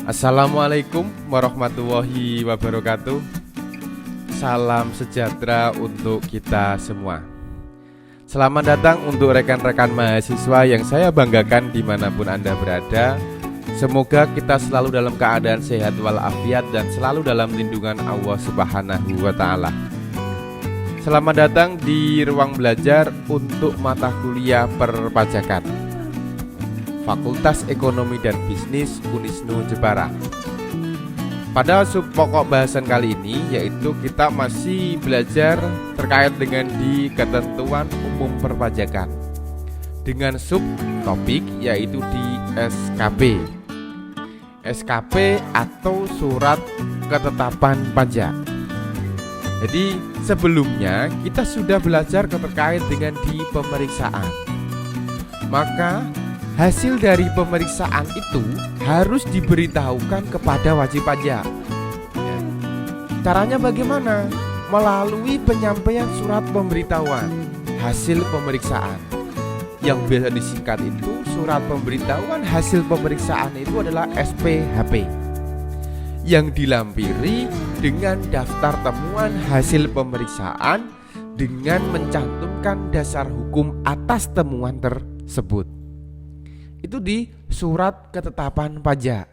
Assalamualaikum warahmatullahi wabarakatuh. Salam sejahtera untuk kita semua. Selamat datang untuk rekan-rekan mahasiswa yang saya banggakan dimanapun Anda berada. Semoga kita selalu dalam keadaan sehat walafiat dan selalu dalam lindungan Allah Subhanahu wa Ta'ala. Selamat datang di ruang belajar untuk mata kuliah perpajakan Fakultas Ekonomi dan Bisnis Unisnu Jepara. Pada sub pokok bahasan kali ini yaitu kita masih belajar terkait dengan di ketentuan umum perpajakan dengan sub topik yaitu di SKP. SKP atau surat ketetapan pajak. Jadi sebelumnya kita sudah belajar terkait dengan di pemeriksaan. Maka hasil dari pemeriksaan itu harus diberitahukan kepada wajib pajak. Caranya bagaimana? Melalui penyampaian surat pemberitahuan hasil pemeriksaan. Yang biasa disingkat itu surat pemberitahuan hasil pemeriksaan itu adalah SPHP. Yang dilampiri dengan daftar temuan hasil pemeriksaan dengan mencantumkan dasar hukum atas temuan tersebut. Itu di surat ketetapan pajak.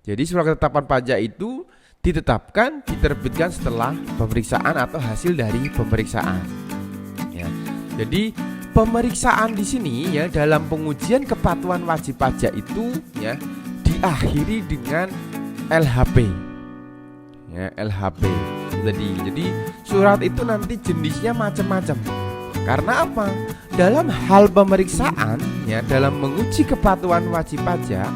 Jadi surat ketetapan pajak itu ditetapkan, diterbitkan setelah pemeriksaan atau hasil dari pemeriksaan. Ya. Jadi pemeriksaan di sini ya dalam pengujian kepatuhan wajib pajak itu ya diakhiri dengan LHP. Ya, LHP. Jadi surat itu nanti jenisnya macam-macam. Karena apa? Dalam hal pemeriksaan ya dalam menguji kepatuhan wajib pajak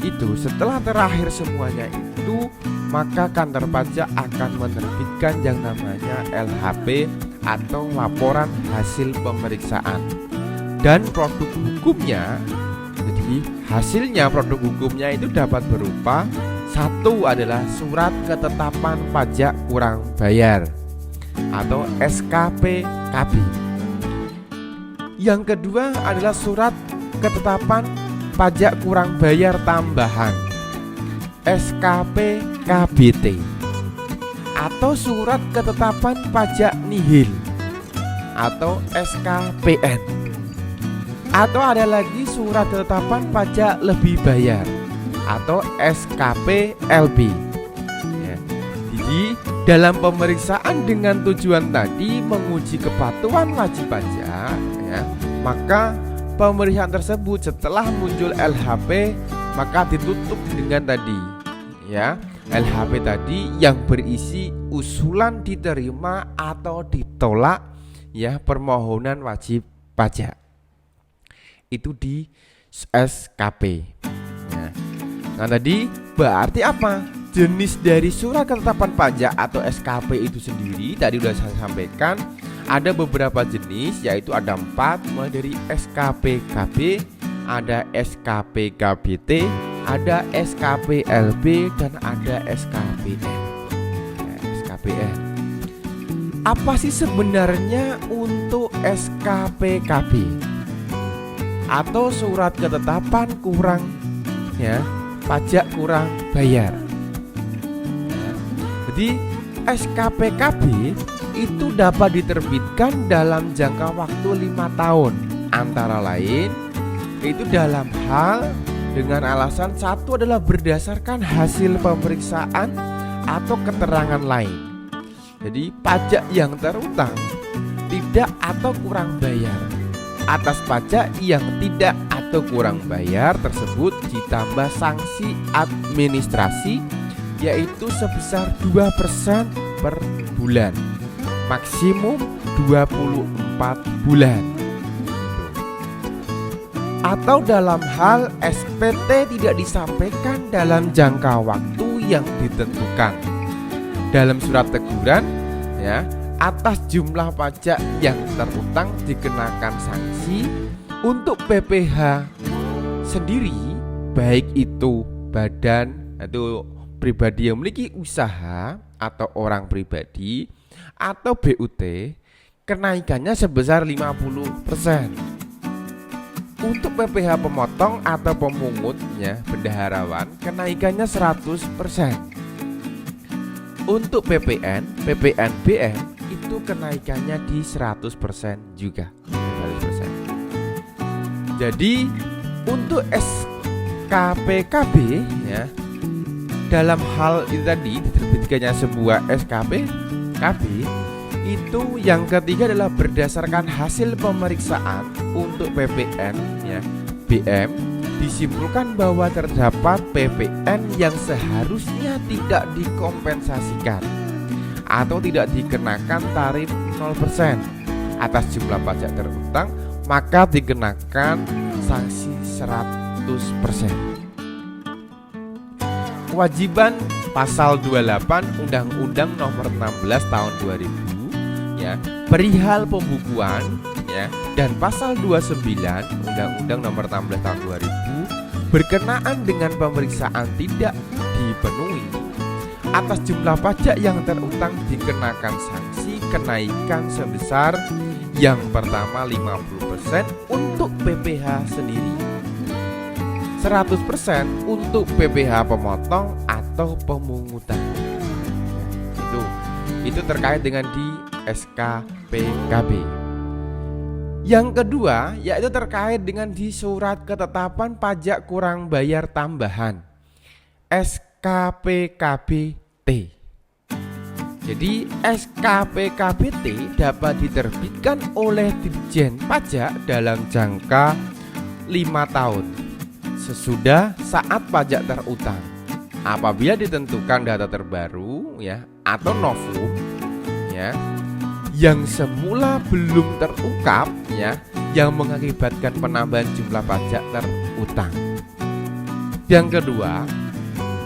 itu setelah terakhir semuanya itu maka kantor pajak akan menerbitkan yang namanya LHP atau laporan hasil pemeriksaan. Dan produk hukumnya, jadi hasilnya produk hukumnya itu dapat berupa satu adalah surat ketetapan pajak kurang bayar atau SKPKB. Yang kedua adalah surat ketetapan pajak kurang bayar tambahan SKPKBT atau surat ketetapan pajak nihil atau SKPN. Atau ada lagi surat ketetapan pajak lebih bayar atau SKPLB. Ya. Jadi dalam pemeriksaan dengan tujuan tadi menguji kepatuhan wajib pajak ya, maka pemeriksaan tersebut setelah muncul LHP maka ditutup dengan tadi ya LHP tadi yang berisi usulan diterima atau ditolak ya permohonan wajib pajak. Itu di SKP ya. Nah tadi berarti apa? Jenis dari surat ketetapan pajak atau SKP itu sendiri tadi sudah saya sampaikan ada beberapa jenis yaitu ada 4 mulai dari SKPKB, ada SKPKBT, ada SKPLB dan ada SKPN. SKPN. Apa sih sebenarnya untuk SKPKB atau surat ketetapan kurang ya pajak kurang bayar? Jadi SKPKB itu dapat diterbitkan dalam jangka waktu 5 tahun. Antara lain itu dalam hal dengan alasan satu adalah berdasarkan hasil pemeriksaan atau keterangan lain. Jadi pajak yang terutang tidak atau kurang bayar. Atas pajak yang tidak atau kurang bayar tersebut ditambah sanksi administrasi yaitu sebesar 2% per bulan, maksimum 24 bulan. Atau dalam hal SPT tidak disampaikan dalam jangka waktu yang ditentukan dalam surat teguran ya atas jumlah pajak yang terutang dikenakan sanksi. Untuk PPh sendiri baik itu badan atau pribadi yang memiliki usaha atau orang pribadi atau BUT kenaikannya sebesar 50%. Untuk PPh pemotong atau pemungutnya bendaharawan kenaikannya 100%. Untuk PPN, PPNBM itu kenaikannya di 100% juga. 100%. Jadi untuk SKPKB ya, dalam hal itu tadi diterbitkannya sebuah SKPKB itu yang ketiga adalah berdasarkan hasil pemeriksaan untuk PPN ya, BM disimpulkan bahwa terdapat PPN yang seharusnya tidak dikompensasikan atau tidak dikenakan tarif 0% atas jumlah pajak terutang, maka dikenakan sanksi 100%. Kewajiban pasal 28 Undang-Undang Nomor 16 Tahun 2000 ya, perihal pembukuan ya, dan pasal 29 Undang-Undang Nomor 16 Tahun 2000 berkenaan dengan pemeriksaan tidak dipenuhi, atas jumlah pajak yang terutang dikenakan sanksi kenaikan sebesar yang pertama 50% untuk PPh sendiri, 100% untuk PPh pemotong atau pemungutan. Itu terkait dengan di SKPKB. Yang kedua yaitu terkait dengan di surat ketetapan pajak kurang bayar tambahan SKPKB-T. Jadi SKPKB-T dapat diterbitkan oleh Ditjen Pajak dalam jangka 5 tahun sesudah saat pajak terutang, apabila ditentukan data terbaru ya atau novum ya yang semula belum terungkap ya, yang mengakibatkan penambahan jumlah pajak terutang. Yang kedua,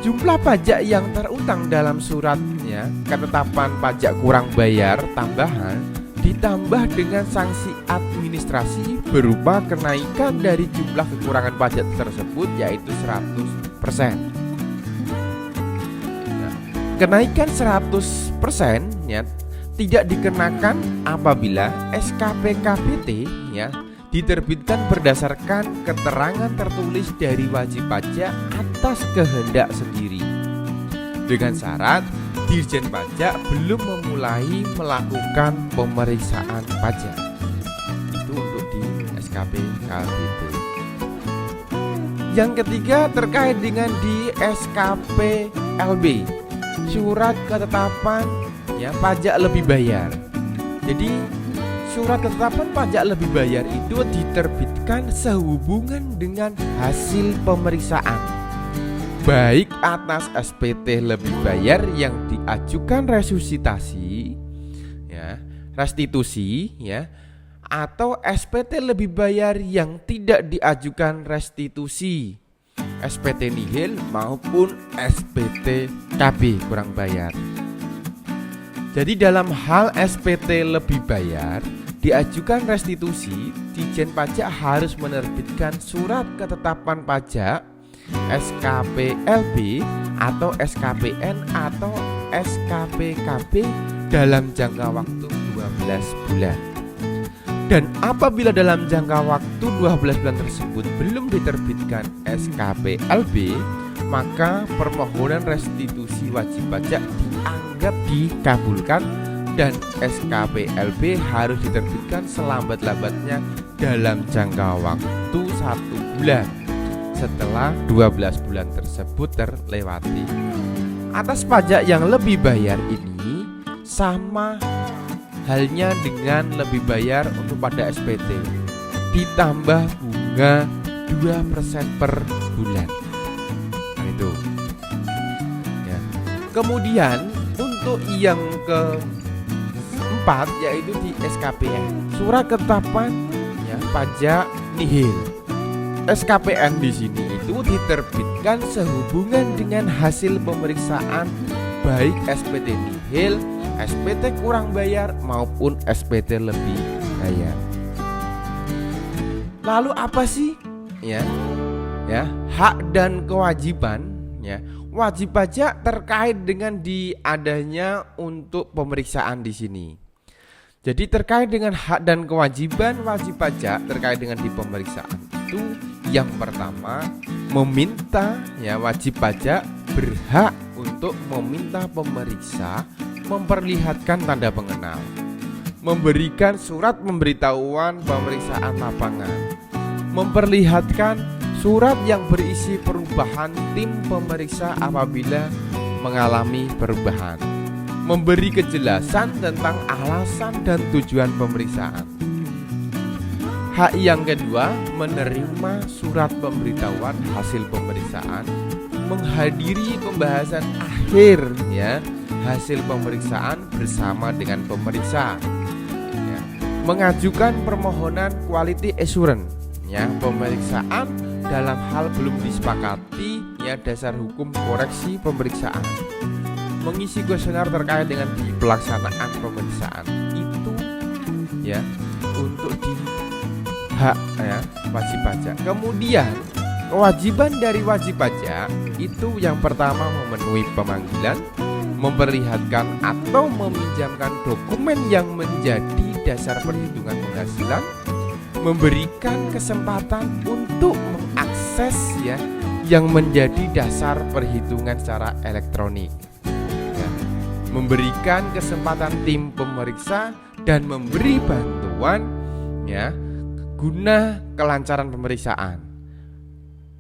jumlah pajak yang terutang dalam suratnya ketetapan pajak kurang bayar tambahan ditambah dengan sanksi administrasi berupa kenaikan dari jumlah kekurangan pajak tersebut yaitu 100%. Nah, kenaikan 100% ya tidak dikenakan apabila SKPKB-T ya diterbitkan berdasarkan keterangan tertulis dari wajib pajak atas kehendak sendiri, dengan syarat Dirjen Pajak belum memulai melakukan pemeriksaan pajak. Itu untuk di SKPKB-T. Yang ketiga terkait dengan di SKPLB, surat ketetapan ya pajak lebih bayar. Jadi surat ketetapan pajak lebih bayar itu diterbitkan sehubungan dengan hasil pemeriksaan, baik atas SPT lebih bayar yang diajukan restitusi ya, atau SPT lebih bayar yang tidak diajukan restitusi, SPT nihil maupun SPT KB kurang bayar. Jadi dalam hal SPT lebih bayar diajukan restitusi, Ditjen Pajak harus menerbitkan surat ketetapan pajak SKPLB atau SKPN atau SKPKB dalam jangka waktu 12 bulan. Dan apabila dalam jangka waktu 12 bulan tersebut belum diterbitkan SKPLB, maka permohonan restitusi wajib pajak dianggap dikabulkan dan SKPLB harus diterbitkan selambat-lambatnya dalam jangka waktu 1 bulan setelah 12 bulan tersebut terlewati. Atas pajak yang lebih bayar ini sama halnya dengan lebih bayar untuk pada SPT, ditambah bunga 2% per bulan. Nah itu ya. Kemudian untuk yang keempat yaitu di SKPN, surat ketetapan ya pajak nihil. SKPN di sini itu diterbitkan sehubungan dengan hasil pemeriksaan baik SPT nihil, SPT kurang bayar maupun SPT lebih bayar. Lalu apa sih ya hak dan kewajiban ya wajib pajak terkait dengan diadanya untuk pemeriksaan di sini? Jadi terkait dengan hak dan kewajiban wajib pajak terkait dengan di pemeriksaan itu yang pertama meminta, ya, wajib pajak berhak untuk meminta pemeriksa memperlihatkan tanda pengenal, memberikan surat pemberitahuan pemeriksaan lapangan, memperlihatkan surat yang berisi perubahan tim pemeriksa apabila mengalami perubahan, memberi kejelasan tentang alasan dan tujuan pemeriksaan. Hak yang kedua, menerima surat pemberitahuan hasil pemeriksaan, menghadiri pembahasan akhir, ya, hasil pemeriksaan bersama dengan pemeriksa, ya, mengajukan permohonan quality assurance, ya, pemeriksaan dalam hal belum disepakati, ya, dasar hukum koreksi pemeriksaan, mengisi kuesioner terkait dengan pelaksanaan pemeriksaan. Itu, ya, untuk di hak, ya, wajib pajak. Kemudian kewajiban dari wajib pajak itu yang pertama memenuhi pemanggilan, memperlihatkan atau meminjamkan dokumen yang menjadi dasar perhitungan penghasilan, memberikan kesempatan untuk mengakses, ya, yang menjadi dasar perhitungan secara elektronik, ya, memberikan kesempatan tim pemeriksa dan memberi bantuan, ya, guna kelancaran pemeriksaan,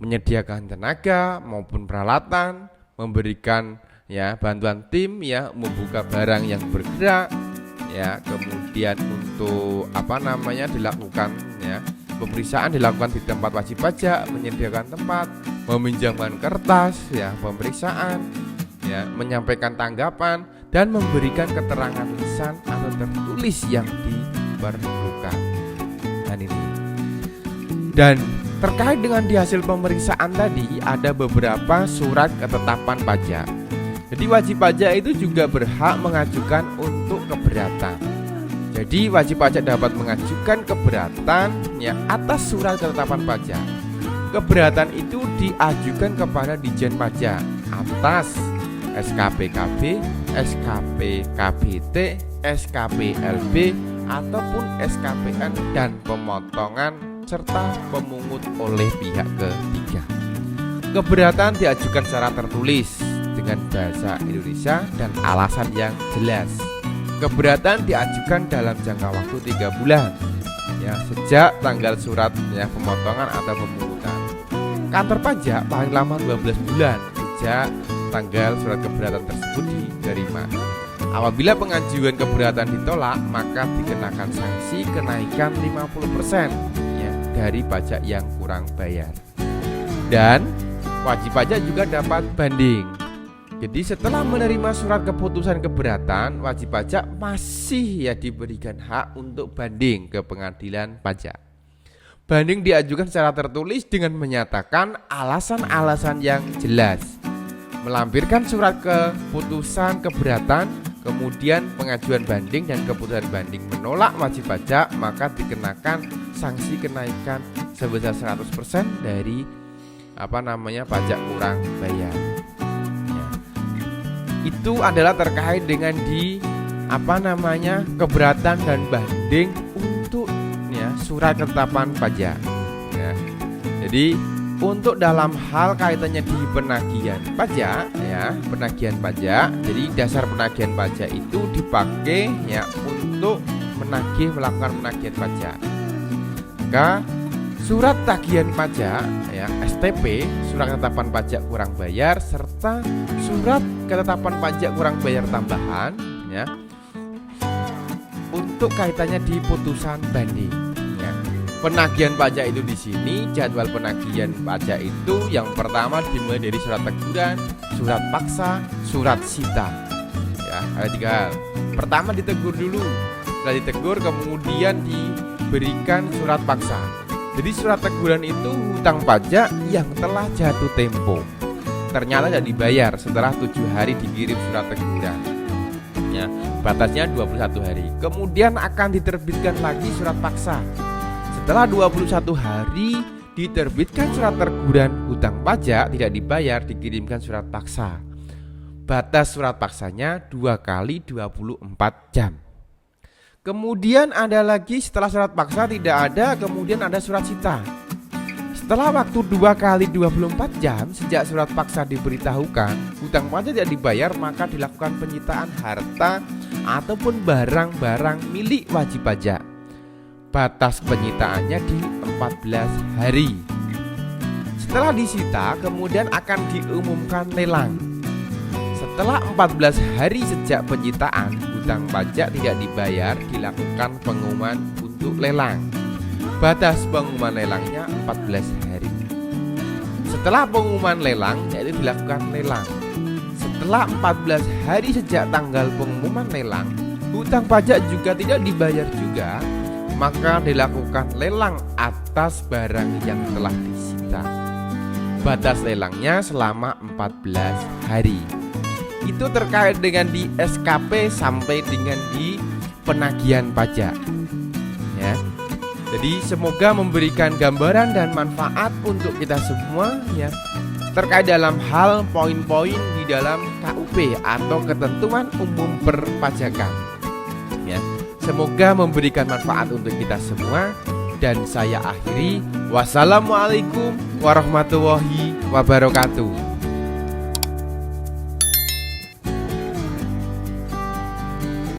menyediakan tenaga maupun peralatan, memberikan, ya, bantuan tim, ya, membuka barang yang bergerak, ya, kemudian untuk dilakukan, ya, pemeriksaan dilakukan di tempat wajib pajak, menyediakan tempat, meminjamkan kertas, ya, pemeriksaan, ya, menyampaikan tanggapan dan memberikan keterangan lisan atau tertulis yang diperlukan. Dan terkait dengan di hasil pemeriksaan tadi ada beberapa surat ketetapan pajak. Jadi wajib pajak itu juga berhak mengajukan untuk keberatan. Jadi wajib pajak dapat mengajukan keberatan, ya, atas surat ketetapan pajak. Keberatan itu diajukan kepada Ditjen Pajak atas SKPKB, SKPKBT, SKPLB ataupun SKPN dan pemotongan serta pemungut oleh pihak ketiga. Keberatan diajukan secara tertulis dengan bahasa Indonesia dan alasan yang jelas. Keberatan diajukan dalam jangka waktu 3 bulan, ya, sejak tanggal surat, ya, pemotongan atau pemungutan. Kantor pajak paling lama 12 bulan sejak tanggal surat keberatan tersebut diterima. Apabila pengajuan keberatan ditolak, maka dikenakan sanksi kenaikan 50%, ya, dari pajak yang kurang bayar. Dan wajib pajak juga dapat banding. Jadi setelah menerima surat keputusan keberatan, wajib pajak masih, ya, diberikan hak untuk banding ke pengadilan pajak. Banding diajukan secara tertulis dengan menyatakan alasan-alasan yang jelas, melampirkan surat keputusan keberatan, kemudian pengajuan banding dan keputusan banding menolak wajib pajak, maka dikenakan sanksi kenaikan sebesar 100% dari pajak kurang bayar. Ya. Itu adalah terkait dengan di keberatan dan banding untuk, ya, surat ketetapan pajak. Ya. Jadi untuk dalam hal kaitannya di penagihan pajak, ya, penagihan pajak. Jadi dasar penagihan pajak itu dipakai, ya, untuk melakukan penagihan pajak. Maka surat tagihan pajak, ya, STP, surat ketetapan pajak kurang bayar, serta surat ketetapan pajak kurang bayar tambahan, ya, untuk kaitannya di putusan banding. Penagihan pajak itu di sini, jadwal penagihan pajak itu yang pertama dimulai dari surat teguran, surat paksa, surat sita. Ya, ada 3 hal. Pertama ditegur dulu, setelah ditegur kemudian diberikan surat paksa. Jadi surat teguran itu hutang pajak yang telah jatuh tempo, ternyata tidak dibayar setelah 7 hari dikirim surat teguran. Ya, batasnya 21 hari. Kemudian akan diterbitkan lagi surat paksa. Setelah 21 hari diterbitkan surat teguran hutang pajak tidak dibayar, dikirimkan surat paksa. Batas surat paksanya 2 kali 24 jam. Kemudian ada lagi setelah surat paksa tidak ada, kemudian ada surat sita. Setelah waktu 2 kali 24 jam sejak surat paksa diberitahukan hutang pajak tidak dibayar, maka dilakukan penyitaan harta ataupun barang-barang milik wajib pajak. Batas penyitaannya di 14 hari. Setelah disita, kemudian akan diumumkan lelang. Setelah 14 hari sejak penyitaan hutang pajak tidak dibayar, dilakukan pengumuman untuk lelang. Batas pengumuman lelangnya 14 hari. Setelah pengumuman lelang, yaitu dilakukan lelang. Setelah 14 hari sejak tanggal pengumuman lelang, hutang pajak juga tidak dibayar juga, maka dilakukan lelang atas barang yang telah disita. Batas lelangnya selama 14 hari. Itu terkait dengan di SKP sampai dengan di penagihan pajak. Ya. Jadi semoga memberikan gambaran dan manfaat untuk kita semua ya, terkait dalam hal poin-poin di dalam KUP atau ketentuan umum perpajakan. Ya. Semoga memberikan manfaat untuk kita semua. Dan saya akhiri, wassalamualaikum warahmatullahi wabarakatuh.